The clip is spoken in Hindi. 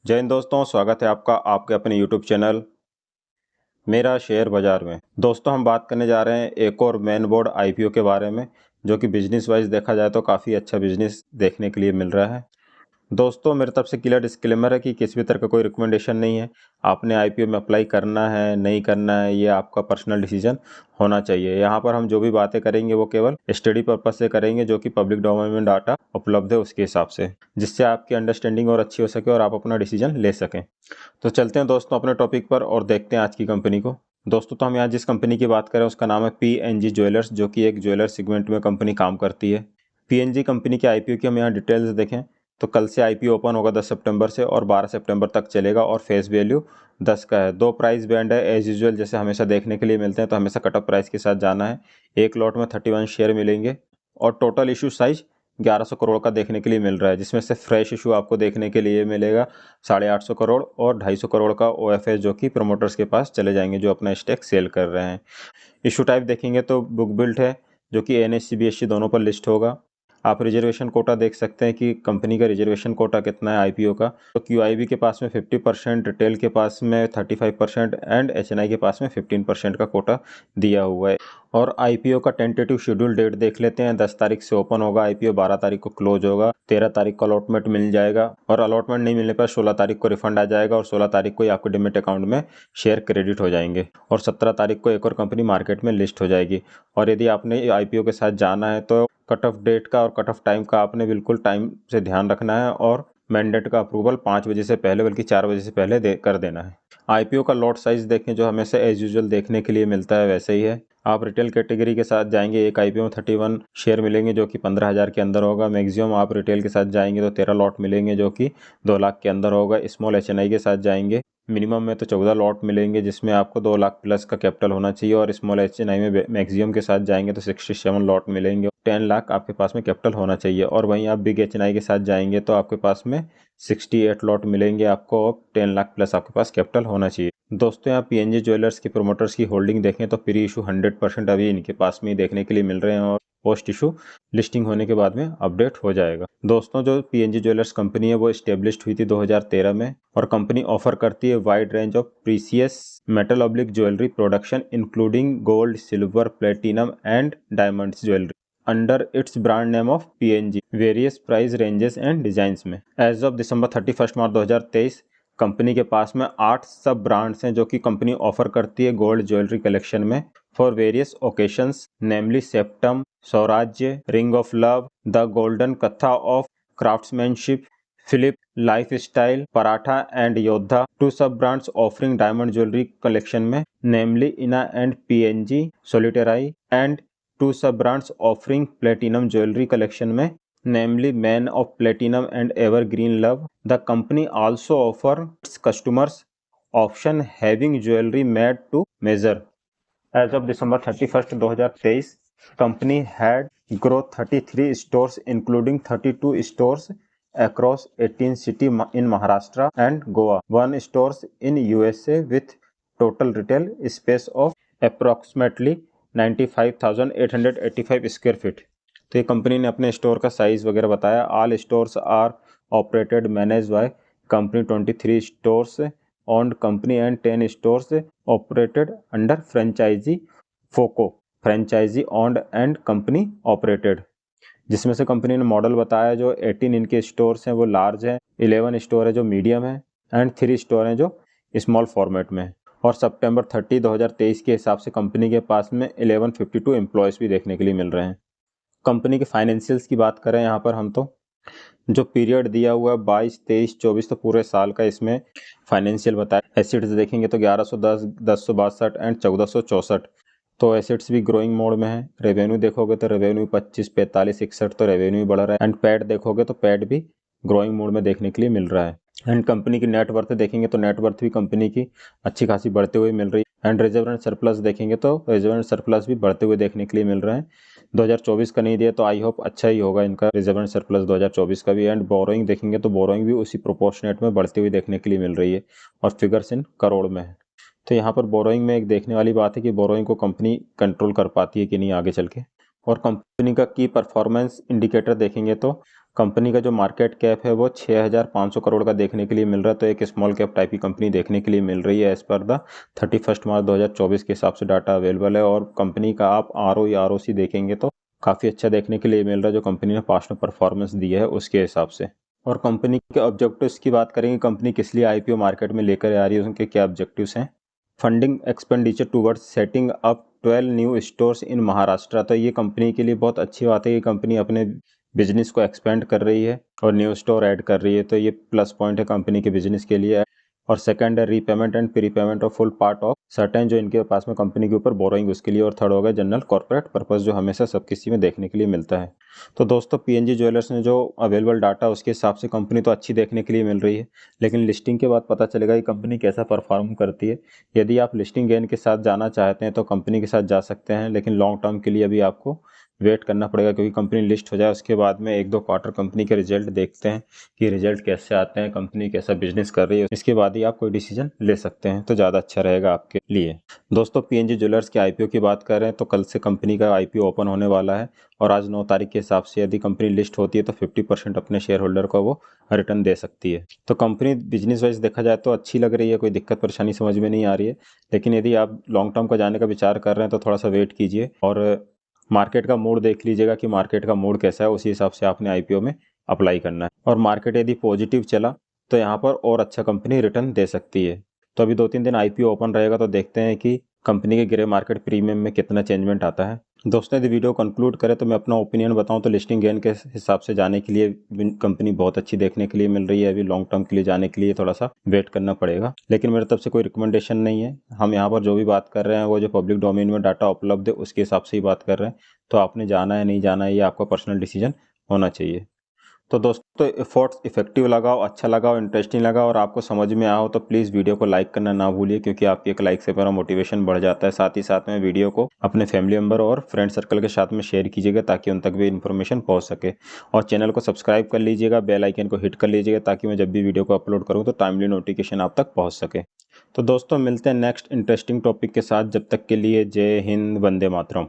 जय हिंद दोस्तों, स्वागत है आपका आपके अपने YouTube चैनल मेरा शेयर बाजार में। दोस्तों हम बात करने जा रहे हैं एक और मेन बोर्ड IPO के बारे में, जो कि बिजनेस वाइज देखा जाए तो काफ़ी अच्छा बिजनेस देखने के लिए मिल रहा है। दोस्तों मेरी तरफ से क्लियर डिस्क्लेमर है कि किसी भी तरह का कोई रिकमेंडेशन नहीं है। आपने IPO में अप्लाई करना है नहीं करना है, ये आपका पर्सनल डिसीजन होना चाहिए। यहाँ पर हम जो भी बातें करेंगे वो केवल स्टडी पर्पस से करेंगे, जो कि पब्लिक डोमेन में डाटा उपलब्ध है उसके हिसाब से, जिससे आपकी अंडरस्टैंडिंग और अच्छी हो सके और आप अपना डिसीजन ले सकें। तो चलते हैं दोस्तों अपने टॉपिक पर और देखते हैं आज की कंपनी को। दोस्तों तो हम यहाँ जिस कंपनी की बात करें उसका नाम है PNG ज्वेलर्स, जो कि एक ज्वेलर सेगमेंट में कंपनी काम करती है। PNG कंपनी के IPO की हम यहाँ डिटेल्स देखें तो कल से IPO ओपन होगा 10 सितंबर से और 12 सितंबर तक चलेगा और फेस वैल्यू 10 का है। दो प्राइस बैंड है एज यूजुअल, जैसे हमेशा देखने के लिए मिलते हैं, तो हमेशा कट ऑफ प्राइस के साथ जाना है। एक लॉट में 31 शेयर मिलेंगे और टोटल इशू साइज 1100 करोड़ का देखने के लिए मिल रहा है, जिसमें से फ्रेश इशू आपको देखने के लिए मिलेगा 850 करोड़ और 250 करोड़ का OFS, जो कि प्रमोटर्स के पास चले जाएंगे जो अपना स्टेक सेल कर रहे हैं। इशू टाइप देखेंगे तो बुक बिल्ट है, जो कि NSE BSE दोनों पर लिस्ट होगा। आप रिजर्वेशन कोटा देख सकते हैं कि कंपनी का रिजर्वेशन कोटा कितना है IPO का। तो QIB के पास में 50%, रिटेल के पास में 35% एंड HNI के पास में 15% का कोटा दिया हुआ है। और IPO का टेंटेटिव शेड्यूल डेट देख लेते हैं। 10 तारीख से ओपन होगा IPO, 12 तारीख को क्लोज होगा, 13 तारीख को अलॉटमेंट मिल जाएगा और अलॉटमेंट नहीं मिलने पर 16 तारीख को रिफंड आ जाएगा और 16 तारीख को ही आपके डिमेट अकाउंट में शेयर क्रेडिट हो जाएंगे और 17 तारीख को एक और कंपनी मार्केट में लिस्ट हो जाएगी। और यदि आपने IPO के साथ जाना है तो कट ऑफ डेट का और कट ऑफ टाइम का आपने बिल्कुल टाइम से ध्यान रखना है और मैंडेट का अप्रूवल 5 बजे से पहले बल्कि 4 बजे से पहले कर देना है। IPO का लॉट साइज देखें, जो हमेशा एज यूजुअल देखने के लिए मिलता है वैसे ही है। आप रिटेल कैटेगरी के साथ जाएंगे, एक IPO में 31 शेयर मिलेंगे जो कि 15,000 के अंदर होगा। मैक्सिमम आप रिटेल के साथ जाएंगे तो 13 लॉट मिलेंगे जो कि 2 लाख के अंदर होगा। स्मॉल HNI के साथ जाएंगे मिनिमम में तो 14 लॉट मिलेंगे, जिसमें आपको 2 लाख प्लस का कैपिटल होना चाहिए। और स्मॉल HNI में मैक्सिमम के साथ जाएंगे तो 67 लॉट मिलेंगे, 10 लाख आपके पास में कैपिटल होना चाहिए। और वहीं आप बिग HNI के साथ जाएंगे तो आपके पास में 68 लॉट मिलेंगे आपको और 10 लाख प्लस आपके पास कैपिटल होना चाहिए। दोस्तों यहाँ PNG ज्वेलर्स के प्रोमोटर्स की होल्डिंग देखें तो प्री इशू 100% अभी इनके पास में ही देखने के लिए मिल रहे हैं और पोस्ट इशू लिस्टिंग होने के बाद में अपडेट हो जाएगा। दोस्तों जो PNG ज्वेलर्स कंपनी है वो एस्टेब्लिश्ड हुई थी 2013 में और कंपनी ऑफर करती है wide range of precious metal oblique jewellery production including gold, silver, platinum and diamonds jewellery under its brand name of PNG various price ranges and designs में। As of December 31 March 2023 company के पास में 8 सब ब्रांड्स हैं जो कि कंपनी ऑफर करती है गोल्ड ज्वेलरी कलेक्शन में फॉर वेरियस ओकेशंस, नेमली सेप्टम, Swarajya, ring of love, the golden Katha of craftsmanship, Philip lifestyle, paratha and Yoddha. 2 sub brands offering diamond jewellery collection में नेमली इना and PNG solitaire and 2 sub brands offering platinum jewellery collection में namely Man of Platinum and Evergreen Love. The company also offers its customers option having jewelry made to measure. As of December 31st, 2023, company had grown 33 stores including 32 stores across 18 cities in Maharashtra and Goa, 1 stores in USA with total retail space of approximately 95,885 square feet. तो ये कंपनी ने अपने स्टोर का साइज वगैरह बताया। All stores are operated manage by company, 23 stores owned company and 10 stores operated under franchisee FOCO, franchisee owned and company operated. जिसमें से कंपनी ने मॉडल बताया जो 18 इनके स्टोर्स हैं वो लार्ज हैं, 11 स्टोर है जो मीडियम है एंड 3 स्टोर हैं जो स्मॉल फॉर्मेट में है। और सितंबर 30, 2023 के हिसाब से कंपनी के पास में 1152 एम्प्लॉयज़ भी देखने के लिए मिल रहे हैं। कंपनी के फाइनेंशियल्स की बात करें यहाँ पर हम तो जो पीरियड दिया हुआ है 22, 23, 24 तो पूरे साल का इसमें फाइनेंशियल बताया। एसेट्स देखेंगे तो 1110, 1062 एंड 1464, तो एसेट्स भी ग्रोइंग मोड में है। रेवेन्यू देखोगे तो रेवेन्यू 25, 45, 61 तो रेवेन्यू बढ़ रहा है एंड पैट देखोगे तो पैट भी ग्रोइंग मोड में देखने के लिए मिल रहा है। एंड कंपनी की नेट वर्थ देखेंगे तो नेट वर्थ भी कंपनी की अच्छी खासी बढ़ते हुए मिल रही है। एंड रिजर्व एंड सरप्लस देखेंगे तो रिजर्व एंड सरप्लस भी बढ़ते हुए देखने के लिए मिल रहे हैं। 2024 का नहीं दिया तो आई होप अच्छा ही होगा इनका रिजर्व एंड सरप्लस 2024 का भी। एंड बोरोइंग देखेंगे तो बोरोइंग भी उसी प्रोपोर्शनेट में बढ़ती हुई देखने के लिए मिल रही है और फिगर्स इन करोड़ में है। तो यहाँ पर बोरोइंग में एक देखने वाली बात है कि बोरोइंग को कंपनी कंट्रोल कर पाती है कि नहीं आगे चल के। और कंपनी का की परफॉर्मेंस इंडिकेटर देखेंगे तो कंपनी का जो मार्केट कैप है वो 6,500 करोड़ का देखने के लिए मिल रहा है। तो एक स्मॉल कैप टाइप की कंपनी देखने के लिए मिल रही है एज पर द 31 मार्च 2024 के हिसाब से डाटा अवेलेबल है। और कंपनी का आप ROE देखेंगे तो काफ़ी अच्छा देखने के लिए मिल रहा है, जो कंपनी ने पास्ट में परफॉर्मेंस दी है उसके हिसाब से। और कंपनी के ऑब्जेक्टिव्स की बात करेंगे, कंपनी किस लिए IPO मार्केट में लेकर आ रही है, उनके क्या ऑब्जेक्टिव्स हैं। Funding expenditure towards setting up 12 new stores in Maharashtra. तो ये कंपनी के लिए बहुत अच्छी बात है कि कंपनी अपने बिजनेस को एक्सपेंड कर रही है और न्यू स्टोर ऐड कर रही है। तो ये प्लस पॉइंट है कंपनी के बिजनेस के लिए। और सेकंड है repayment and prepayment of full part of certain, जो इनके पास में कंपनी के ऊपर बोरोइंग उसके लिए। और थर्ड होगा जनरल कॉर्पोरेट पर्पस, जो हमेशा सब किसी में देखने के लिए मिलता है। तो दोस्तों PNG ज्वेलर्स ने जो अवेलेबल डाटा उसके हिसाब से कंपनी तो अच्छी देखने के लिए मिल रही है, लेकिन लिस्टिंग के बाद पता चलेगा कि कंपनी कैसा परफॉर्म करती है। यदि आप लिस्टिंग गेन के साथ जाना चाहते हैं तो कंपनी के साथ जा सकते हैं, लेकिन लॉन्ग टर्म के लिए अभी आपको वेट करना पड़ेगा, क्योंकि कंपनी लिस्ट हो जाए उसके बाद में 1-2 क्वार्टर कंपनी के रिजल्ट देखते हैं कि रिजल्ट कैसे आते हैं, कंपनी कैसा बिजनेस कर रही है, इसके बाद ही आप कोई डिसीजन ले सकते हैं, तो ज़्यादा अच्छा रहेगा आपके लिए। दोस्तों PNG ज्वेलर्स के IPO की बात कर रहे हैं तो कल से कंपनी का IPO ओपन होने वाला है। और आज 9 तारीख के हिसाब से यदि कंपनी लिस्ट होती है तो 50% अपने शेयर होल्डर को वो रिटर्न दे सकती है। तो कंपनी बिजनेस वाइज देखा जाए तो अच्छी लग रही है, कोई दिक्कत परेशानी समझ में नहीं आ रही है। लेकिन यदि आप लॉन्ग टर्म का जाने का विचार कर रहे हैं तो थोड़ा सा वेट कीजिए और मार्केट का मूड देख लीजिएगा कि मार्केट का मूड कैसा है, उसी हिसाब से आपने IPO में अप्लाई करना है। और मार्केट यदि पॉजिटिव चला तो यहाँ पर और अच्छा कंपनी रिटर्न दे सकती है। तो अभी 2-3 दिन IPO ओपन रहेगा, तो देखते हैं कि कंपनी के ग्रे मार्केट प्रीमियम में कितना चेंजमेंट आता है। दोस्तों यदि वीडियो कंक्लूड करें तो मैं अपना ओपिनियन बताऊं तो लिस्टिंग गेन के हिसाब से जाने के लिए कंपनी बहुत अच्छी देखने के लिए मिल रही है। अभी लॉन्ग टर्म के लिए जाने के लिए थोड़ा सा वेट करना पड़ेगा, लेकिन मेरे तरफ से कोई रिकमेंडेशन नहीं है। हम यहाँ पर जो भी बात कर रहे हैं वो जो पब्लिक डोमेन में डाटा उपलब्ध है उसके हिसाब से ही बात कर रहे हैं। तो आपने जाना है नहीं जाना है ये आपका पर्सनल डिसीजन होना चाहिए। तो दोस्तों एफर्ट्स इफेक्टिव लगाओ, अच्छा लगाओ, इंटरेस्टिंग लगा और आपको समझ में आओ तो प्लीज़ वीडियो को लाइक करना ना भूलिए, क्योंकि आपकी एक लाइक से मेरा मोटिवेशन बढ़ जाता है। साथ ही साथ में वीडियो को अपने फैमिली मेम्बर और फ्रेंड सर्कल के साथ में शेयर कीजिएगा ताकि उन तक भी इन्फॉर्मेशन पहुंच सके। और चैनल को सब्सक्राइब कर लीजिएगा, बेल आइकन को हिट कर लीजिएगा ताकि मैं जब भी वीडियो को अपलोड करूँ तो टाइमली नोटिफिकेशन आप तक पहुँच सके। तो दोस्तों मिलते हैं नेक्स्ट इंटरेस्टिंग टॉपिक के साथ, जब तक के लिए जय हिंद, वंदे मातरम।